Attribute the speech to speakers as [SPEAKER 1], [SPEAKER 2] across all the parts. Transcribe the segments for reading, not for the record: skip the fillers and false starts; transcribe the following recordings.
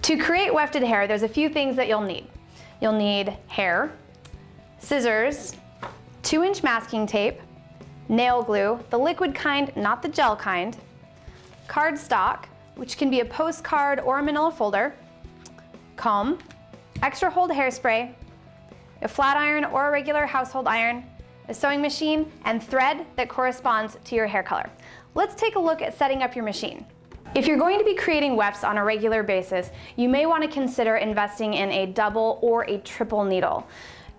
[SPEAKER 1] To create wefted hair, there's a few things that you'll need. You'll need hair, scissors, 2-inch masking tape, nail glue, the liquid kind, not the gel kind, cardstock, which can be a postcard or a manila folder, comb, extra hold hairspray, a flat iron or a regular household iron, a sewing machine, and thread that corresponds to your hair color. Let's take a look at setting up your machine. If you're going to be creating wefts on a regular basis, you may want to consider investing in a double or a triple needle.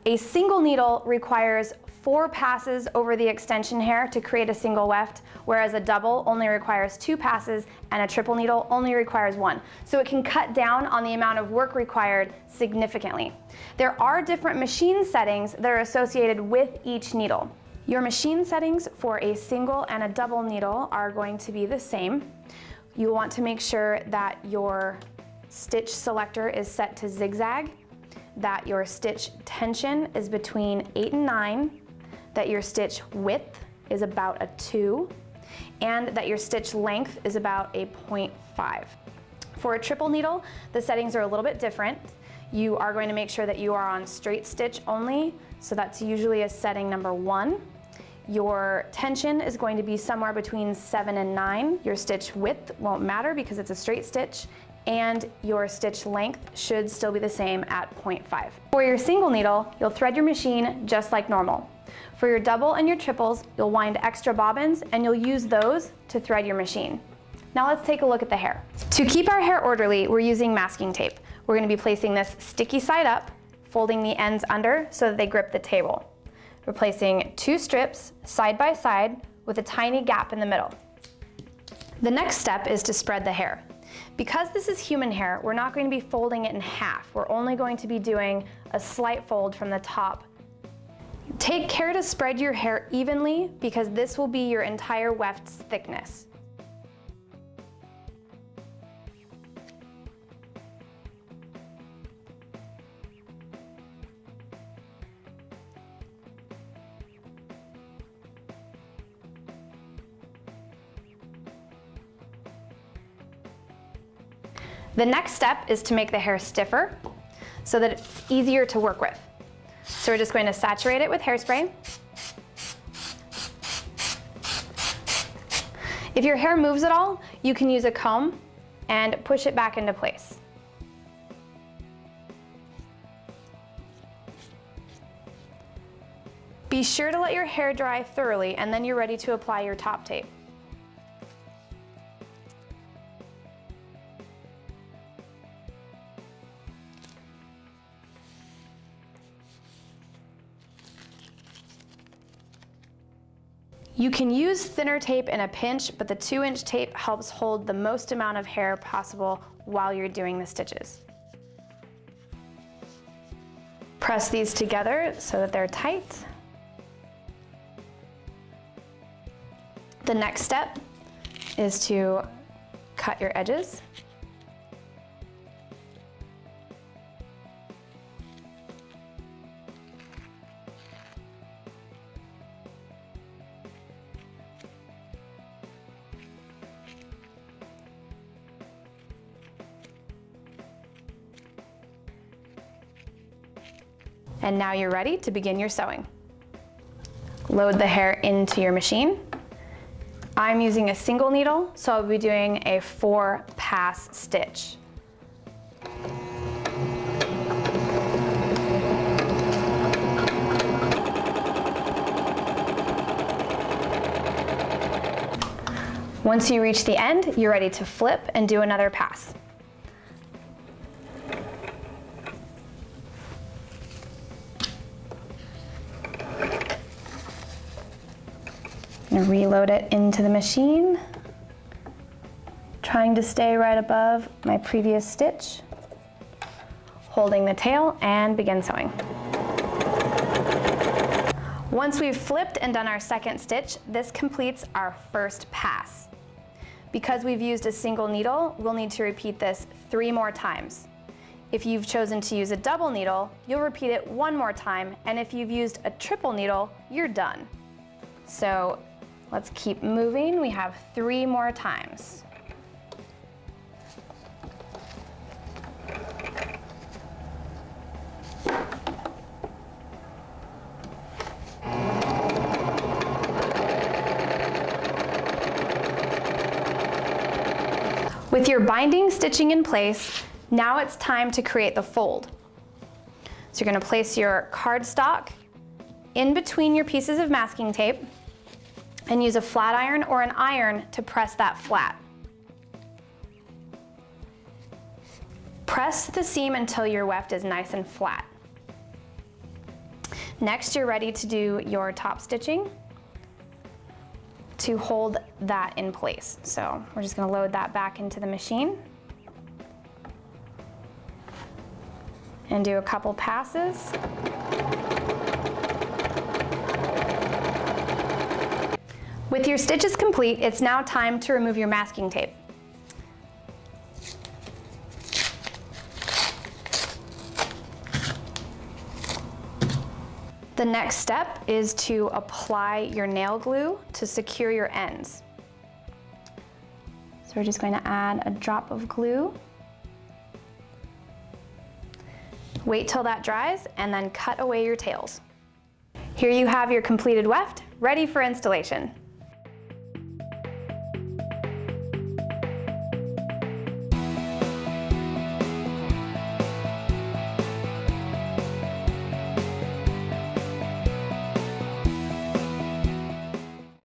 [SPEAKER 1] A single needle requires 4 passes over the extension hair to create a single weft, whereas a double only requires 2 passes and a triple needle only requires 1. So it can cut down on the amount of work required significantly. There are different machine settings that are associated with each needle. Your machine settings for a single and a double needle are going to be the same. You want to make sure that your stitch selector is set to zigzag, that your stitch tension is between 8 and 9, that your stitch width is about a 2, and that your stitch length is about a 0.5. For a triple needle, the settings are a little bit different. You are going to make sure that you are on straight stitch only, so that's usually a setting number 1. Your tension is going to be somewhere between 7 and 9. Your stitch width won't matter because it's a straight stitch, and your stitch length should still be the same at 0.5. For your single needle, you'll thread your machine just like normal. For your double and your triples, you'll wind extra bobbins and you'll use those to thread your machine. Now let's take a look at the hair. To keep our hair orderly, we're using masking tape. We're going to be placing this sticky side up, folding the ends under so that they grip the table. We're placing 2 strips side by side with a tiny gap in the middle. The next step is to spread the hair. Because this is human hair, we're not going to be folding it in half. We're only going to be doing a slight fold from the top. Take care to spread your hair evenly because this will be your entire weft's thickness. The next step is to make the hair stiffer so that it's easier to work with. So we're just going to saturate it with hairspray. If your hair moves at all, you can use a comb and push it back into place. Be sure to let your hair dry thoroughly and then you're ready to apply your top tape. You can use thinner tape in a pinch, but the 2-inch tape helps hold the most amount of hair possible while you're doing the stitches. Press these together so that they're tight. The next step is to cut your edges. And now you're ready to begin your sewing. Load the hair into your machine. I'm using a single needle, so I'll be doing a 4-pass stitch. Once you reach the end, you're ready to flip and do another pass. And reload it into the machine, trying to stay right above my previous stitch, holding the tail and begin sewing. Once we've flipped and done our second stitch, this completes our first pass. Because we've used a single needle, we'll need to repeat this 3 more times. If you've chosen to use a double needle, you'll repeat it 1 more time, and if you've used a triple needle, you're done. So let's keep moving. We have 3 more times. With your binding stitching in place, now it's time to create the fold. So you're going to place your cardstock in between your pieces of masking tape and use a flat iron or an iron to press that flat. Press the seam until your weft is nice and flat. Next, you're ready to do your top stitching to hold that in place. So we're just going to load that back into the machine and do a couple passes. With your stitches complete, it's now time to remove your masking tape. The next step is to apply your nail glue to secure your ends. So we're just going to add a drop of glue. Wait till that dries and then cut away your tails. Here you have your completed weft, ready for installation.